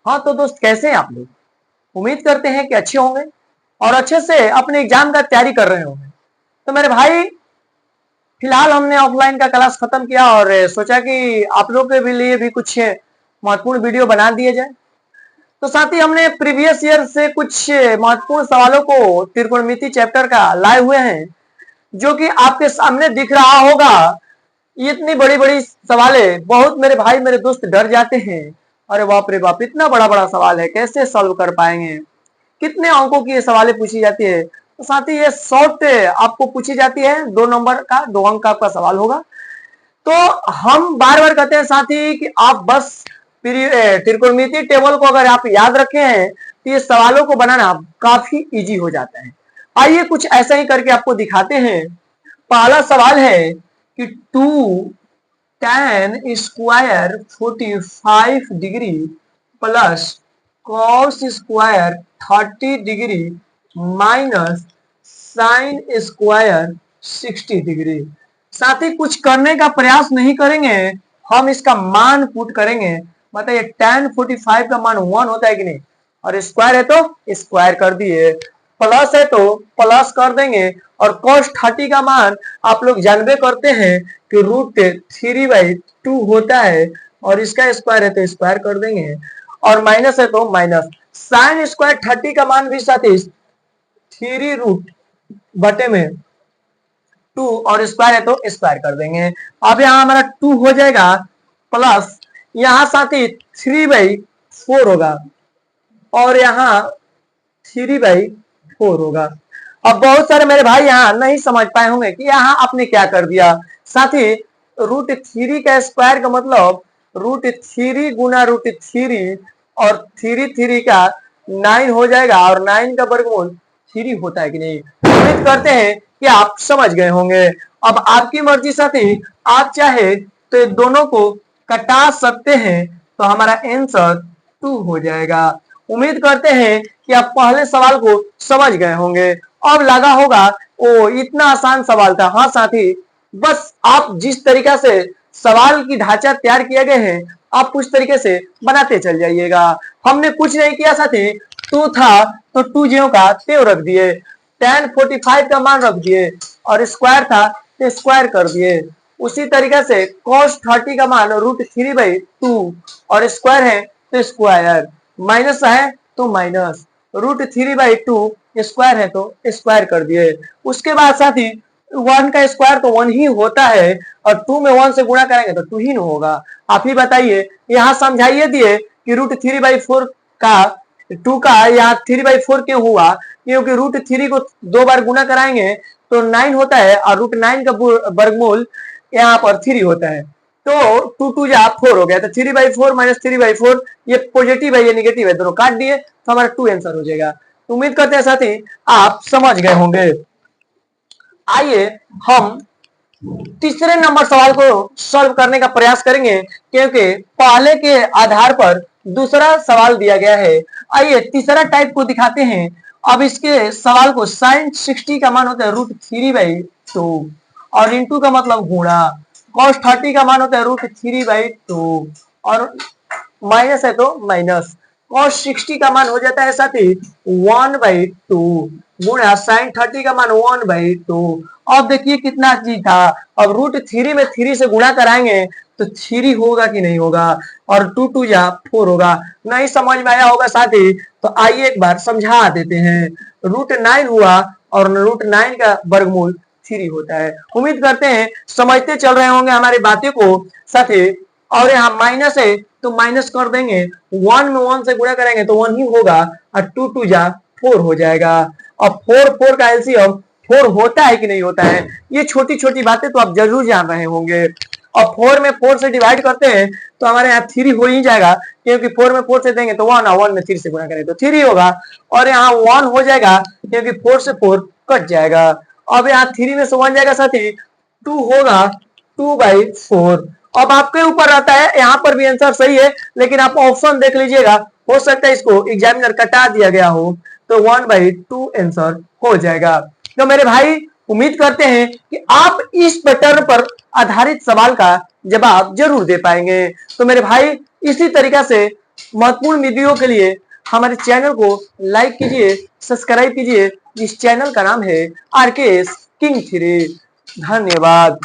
हाँ तो दोस्त, कैसे हैं आप लोग? उम्मीद करते हैं कि अच्छे होंगे और अच्छे से अपने एग्जाम का तैयारी कर रहे होंगे। तो मेरे भाई, फिलहाल हमने ऑफलाइन का क्लास खत्म किया और सोचा कि आप लोग के भी लिए भी कुछ महत्वपूर्ण वीडियो बना दिए जाए। तो साथ ही हमने प्रीवियस ईयर से कुछ महत्वपूर्ण सवालों को त्रिकोणमिति चैप्टर का लाए हुए हैं, जो कि आपके सामने दिख रहा होगा। इतनी बड़ी बड़ी सवालें बहुत मेरे भाई मेरे दोस्त डर जाते हैं। अरे बाप रे बाप, इतना बड़ा बड़ा सवाल है, कैसे सॉल्व कर पाएंगे? कितने अंकों की ये सवालें पूछी जाती है। तो साथ ही ये शॉर्ट आपको पूछी जाती है, 2 नंबर का 2 अंक का आपका सवाल होगा। तो हम बार बार कहते हैं साथी कि आप बस त्रिकोणमिति टेबल को अगर आप याद रखे हैं तो ये सवालों को बनाना काफी इजी हो जाता है। आइए कुछ ऐसा ही करके आपको दिखाते हैं। पहला सवाल है कि 2 tan square 45 degree plus cos square 30 degree minus sine square 60 degree. साथ ही कुछ करने का प्रयास नहीं करेंगे, हम इसका मान पुट करेंगे। बताइए, tan 45 का मान 1 होता है कि नहीं? और स्क्वायर है तो स्क्वायर कर दिए, प्लस है तो प्लस कर देंगे। और cos 30 का मान आप लोग जानबे करते हैं कि √3/2 होता है, और इसका स्क्वायर है तो स्क्वायर कर देंगे, और माइनस है तो माइनस। साइन स्क्वायर 30 का मान भी साथी 3√2 और स्क्वायर है तो स्क्वायर कर देंगे। अब यहाँ हमारा 2 हो जाएगा, प्लस यहाँ साथी 3/4 होगा, और यहाँ 3/4 होगा। अब बहुत सारे मेरे भाई यहाँ नहीं समझ पाए होंगे कि यहाँ आपने क्या कर दिया। साथी √3 का स्क्वायर का मतलब √3 गुना √3, और 3 का 9 हो जाएगा, और 9 का वर्गमूल 3 होता है कि नहीं? उम्मीद करते हैं कि आप समझ गए होंगे। अब आपकी मर्जी साथी, आप चाहे तो ये दोनों को कटा सकते हैं, तो हमारा आंसर 2 हो जाएगा। उम्मीद करते हैं कि आप पहले सवाल को समझ गए होंगे। अब लगा होगा ओ इतना आसान सवाल था। हाँ साथी, बस आप जिस तरीका से सवाल की ढांचा तैयार किए गए हैं, आप उस तरीके से बनाते चल जाइएगा। हमने कुछ नहीं किया साथी, 2 था तो 2 ज्यों का त्यों रख दिए, tan 45 का मान रख दिए, और स्क्वायर था तो स्क्वायर कर दिए। उसी तरीके से cos 30 का मान √3/2, और स्क्वायर है तो स्क्वायर, माइनस है तो माइनस, √3/2 स्क्वायर है तो स्क्वायर कर दिए। उसके बाद साथी 1 का स्क्वायर तो 1 ही होता है, और 2 में 1 से गुणा करेंगे तो 2 ही न होगा। आप ही बताइए, यहाँ समझाइए दिए कि √3/4 का 2 का यहाँ 3/4 क्यों हुआ? क्योंकि √3 को 2 बार गुना कराएंगे तो 9 होता है, और √9 का वर्गमूल यहाँ पर 3 होता है। तो 2 2 जा 4 हो गया, तो 3/4 माइनस 3/4, ये पॉजिटिव है ये निगेटिव है, दोनों काट दिए तो हमारा 2 आंसर हो जाएगा। उम्मीद करते हैं साथी आप समझ गए होंगे। आइए हम तीसरे नंबर सवाल को सॉल्व करने का प्रयास करेंगे, क्योंकि पहले के आधार पर दूसरा सवाल दिया गया है। आइए तीसरा टाइप को दिखाते हैं। अब इसके सवाल को sin 60 का मान होता है √3/2, और इंटू का मतलब गुणा, cos 30 का मान होता है √3/2, और माइनस है तो माइनस, cos 60 का मान हो जाता है साथी 1/2, गुणा sin 30 का मान 1/2। अब देखिए कितना चीज था। अब √3 में 3 से गुणा कराएंगे तो 3 होगा कि नहीं होगा, और 2 2 जा 4 होगा। नहीं समझ में आया होगा साथी, तो आइए एक बार समझा देते हैं। √9 हुआ, और √9 का वर्गमूल 3 होता है। उम्मीद करते हैं समझते चल रहे होंगे हमारी बातें को साथी। और यहाँ माइनस है तो माइनस कर देंगे, 1 में 1 से गुणा करेंगे तो 1 ही होगा, और 2 2 जा 4 हो जाएगा। अब 4 का एलसीएम 4 होता है कि नहीं होता है, ये छोटी छोटी बातें तो आप जरूर जान रहे होंगे। और 4 में 4 से डिवाइड करते हैं तो हमारे यहाँ 3 हो ही जाएगा, क्योंकि 4 में 4 से देंगे तो 1, 1 में 3 से गुणा करें तो 3 होगा, और यहाँ 1 हो जाएगा क्योंकि 4 से 4 कट जाएगा। अब यहाँ 3 में से 1 जाएगा साथी, 2 होगा 2/4। अब आपके ऊपर रहता है, यहाँ पर भी आंसर सही है, लेकिन आप ऑप्शन देख लीजिएगा, हो सकता है इसको एग्जामिनर कटा दिया गया हो, तो 1/2 आंसर हो जाएगा। तो मेरे भाई उम्मीद करते हैं कि आप इस पैटर्न पर आधारित सवाल का जवाब जरूर दे पाएंगे। तो मेरे भाई इसी तरीका से महत्वपूर्ण वीडियो के लिए हमारे चैनल को लाइक कीजिए, सब्सक्राइब कीजिए। इस चैनल का नाम है आरकेएस किंग थ्री। धन्यवाद।